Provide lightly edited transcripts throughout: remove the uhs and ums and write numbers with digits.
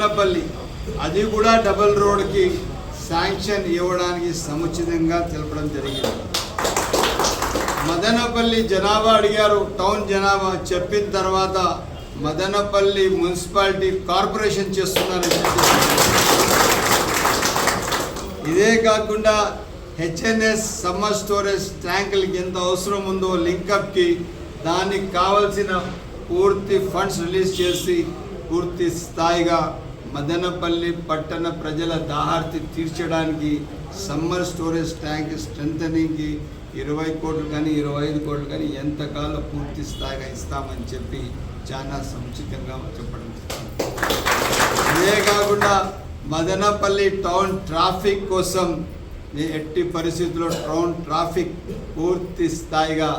మదనపల్లి అది కూడా డబుల్ రోడ్కి శాంక్షన్ ఇవ్వడానికి సముచితంగా తెలపడం జరిగింది. మదనపల్లి జనాభా అడిగారు, టౌన్ జనాభా చెప్పిన తర్వాత మదనపల్లి మున్సిపాలిటీ కార్పొరేషన్ చేస్తున్నారని ఇదే కాకుండా హెచ్ఎన్ఎస్ సమ్మర్ స్టోరేజ్ ట్యాంకులకి ఎంత అవసరం ఉందో లింకప్కి దానికి కావలసిన పూర్తి ఫండ్స్ రిలీజ్ చేసి పూర్తి స్థాయిగా మదనపల్లి పట్టణ ప్రజల దాహార్తి తీర్చడానికి సమ్మర్ స్టోరేజ్ ట్యాంక్ స్ట్రెంథనింగ్కి 20 కోట్లు కానీ 25 కోట్లు కానీ ఎంతకాలం పూర్తి స్థాయిగా ఇస్తామని చెప్పి చాలా సముచితంగా చెప్పడం. ఇదే కాకుండా మదనపల్లి టౌన్ ట్రాఫిక్ కోసం ఎట్టి పరిస్థితుల్లో టౌన్ ట్రాఫిక్ పూర్తి స్థాయిగా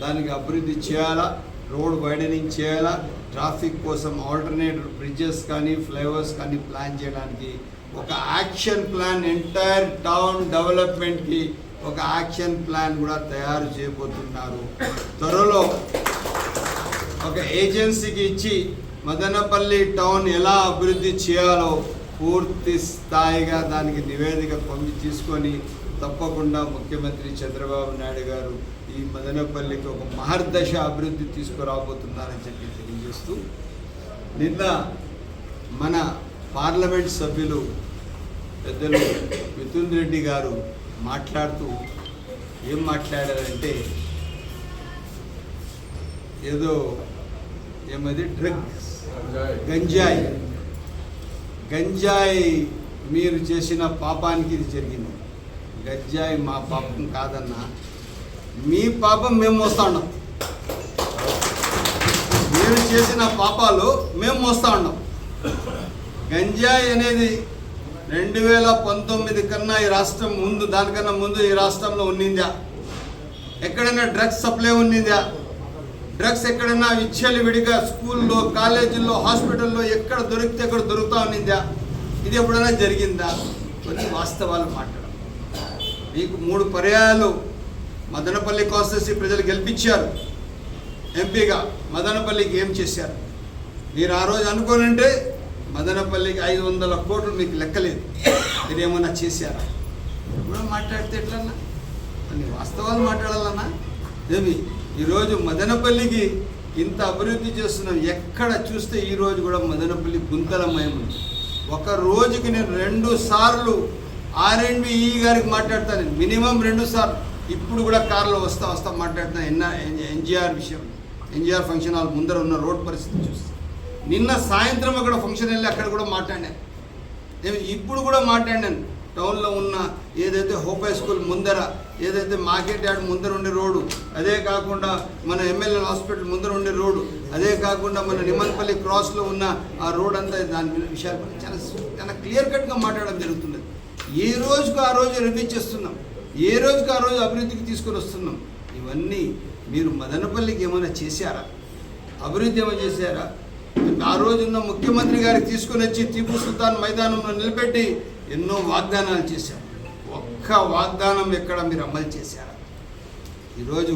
దానికి అభివృద్ధి చేయాలా, రోడ్ వైడనింగ్ చేయాలా, ట్రాఫిక్ కోసం ఆల్టర్నేట్ బ్రిడ్జెస్ కానీ ఫ్లైఓవర్స్ కానీ ప్లాన్ చేయడానికి ఒక యాక్షన్ ప్లాన్, ఎంటైర్ టౌన్ డెవలప్మెంట్కి ఒక యాక్షన్ ప్లాన్ కూడా తయారు చేయబోతున్నారు. త్వరలో ఒక ఏజెన్సీకి ఇచ్చి మదనపల్లి టౌన్ ఎలా అభివృద్ధి చేయాలో పూర్తి స్థాయిగా దానికి నివేదిక తీసుకొని తప్పకుండా ముఖ్యమంత్రి చంద్రబాబు నాయుడు గారు ఈ మదనపల్లికి ఒక మహర్దశ అభివృద్ధి తీసుకురాబోతున్నారని చెప్పి తెలియజేస్తూ, నిన్న మన పార్లమెంట్ సభ్యులు పెద్దలు మిథున్ రెడ్డి గారు మాట్లాడుతూ ఏం మాట్లాడారంటే, ఏదో ఏమది డ్రగ్స్ గంజాయి మీరు చేసిన పాపానికి ఇది జరిగింది. గంజాయి మా పాపం కాదన్నా, మీ పాపం మేము మోస్తా ఉన్నాం. మీరు చేసిన పాపాలు మేము మోస్తా ఉన్నాం. గంజాయి అనేది 2019 కన్నా ఈ రాష్ట్రం ముందు, దానికన్నా ముందు ఈ రాష్ట్రంలో ఉన్నిందా? ఎక్కడైనా డ్రగ్స్ సప్లై ఉన్నిందా? డ్రగ్స్ ఎక్కడైనా విచ్చలు విడిగా స్కూల్లో, కాలేజీల్లో, హాస్పిటల్లో ఎక్కడ దొరికితే అక్కడ దొరుకుతూ ఉన్నిందా? ఇది ఎప్పుడైనా జరిగిందా? కొన్ని వాస్తవాలు మాట్లాడాలి. మీకు 3 పర్యాయాలు మదనపల్లి కాన్స్టిట్యూన్సీ ప్రజలు గెలిపించారు ఎంపీగా. మదనపల్లికి ఏం చేశారు? మీరు ఆ రోజు అనుకోనంటే మదనపల్లికి 500 కోట్లు మీకు లెక్కలేదు. మీరు ఏమన్నా చేశారా? కూడా మాట్లాడితే ఎట్లన్నా? కొన్ని వాస్తవాలు మాట్లాడాలన్నా. ఏమి ఈరోజు మదనపల్లికి ఇంత అభివృద్ధి చేస్తున్నాం. ఎక్కడ చూస్తే ఈరోజు కూడా మదనపల్లి గుంతలమయం ఉంది. ఒక రోజుకి నేను 2 సార్లు R&B గారికి మాట్లాడతాను, మినిమం 2 సార్లు. ఇప్పుడు కూడా కార్లో వస్తా మాట్లాడుతాను. ఎన్జిఆర్ విషయం, ఎన్జిఆర్ ఫంక్షన్ హాల్ ముందర ఉన్న రోడ్ పరిస్థితి చూస్తే, నిన్న సాయంత్రం అక్కడ ఫంక్షన్ వెళ్ళి అక్కడ కూడా మాట్లాడాను. నేను ఇప్పుడు కూడా మాట్లాడాను. టౌన్లో ఉన్న ఏదైతే హోప్ హై స్కూల్ ముందర, ఏదైతే మార్కెట్ యార్డ్ ముందర ఉండే రోడ్డు, అదే కాకుండా మన ఎమ్మెల్యే హాస్పిటల్ ముందర ఉండే రోడ్డు, అదే కాకుండా మన నిమ్మన్పల్లి క్రాస్లో ఉన్న ఆ రోడ్ అంతా, దాని విషయాలు చాలా క్లియర్ కట్గా మాట్లాడడం జరుగుతున్నది. ఏ రోజుకు ఆ రోజు రివ్యూ చేస్తున్నాం, ఏ రోజుకు ఆ రోజు అభివృద్ధికి తీసుకొని వస్తున్నాం. ఇవన్నీ మీరు మదనపల్లికి ఏమైనా చేశారా? అభివృద్ధి ఏమైనా చేశారా? ఆ రోజున్న ముఖ్యమంత్రి గారికి తీసుకొని వచ్చి టీపు సుల్తాన్ మైదానంలో నిలబెట్టి ఎన్నో వాగ్దానాలు చేశారు. ఒక్క వాగ్దానం ఎక్కడ మీరు అమలు చేశారా? ఈరోజు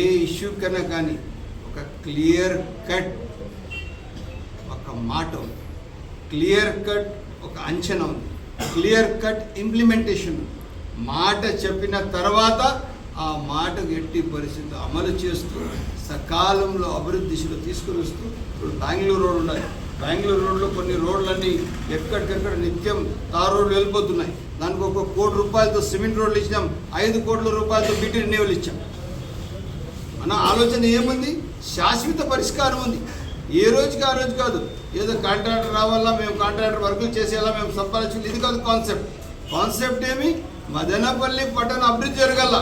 ఏ ఇష్యూ కన్నా కానీ ఒక క్లియర్ కట్ ఒక మాట ఉంది, క్లియర్ కట్ ఒక అంచనా ఉంది, క్లియర్ కట్ ఇంప్లిమెంటేషన్. మాట చెప్పిన తర్వాత ఆ మాటకు ఎట్టి పరిస్థితి అమలు చేస్తూ సకాలంలో అభివృద్ధి దిశలో తీసుకుని వస్తూ, ఇప్పుడు బెంగళూరు రోడ్ ఉన్నాయి. బెంగళూరు రోడ్లో కొన్ని రోడ్లన్నీ ఎక్కడికెక్కడ నిత్యం తార్ రోడ్లు వెళ్ళిపోతున్నాయి. దానికి 1 కోటి రూపాయలతో సిమెంట్ రోడ్లు ఇచ్చాం, 5 కోట్ల రూపాయలతో బీటీ రెన్యూవల్ ఇచ్చాం. మన ఆలోచన ఏముంది? శాశ్వత పరిష్కారం ఉంది. ఏ రోజుకి ఆ రోజు కాదు, ఏదో కాంట్రాక్టర్ రావాలా, మేము కాంట్రాక్టర్ వర్కులు చేసేలా, మేము సంపాదించాలి, ఇది కాదు కాన్సెప్ట్. కాన్సెప్ట్ ఏమి? మదనపల్లి పట్టణ అభివృద్ధి జరగాల.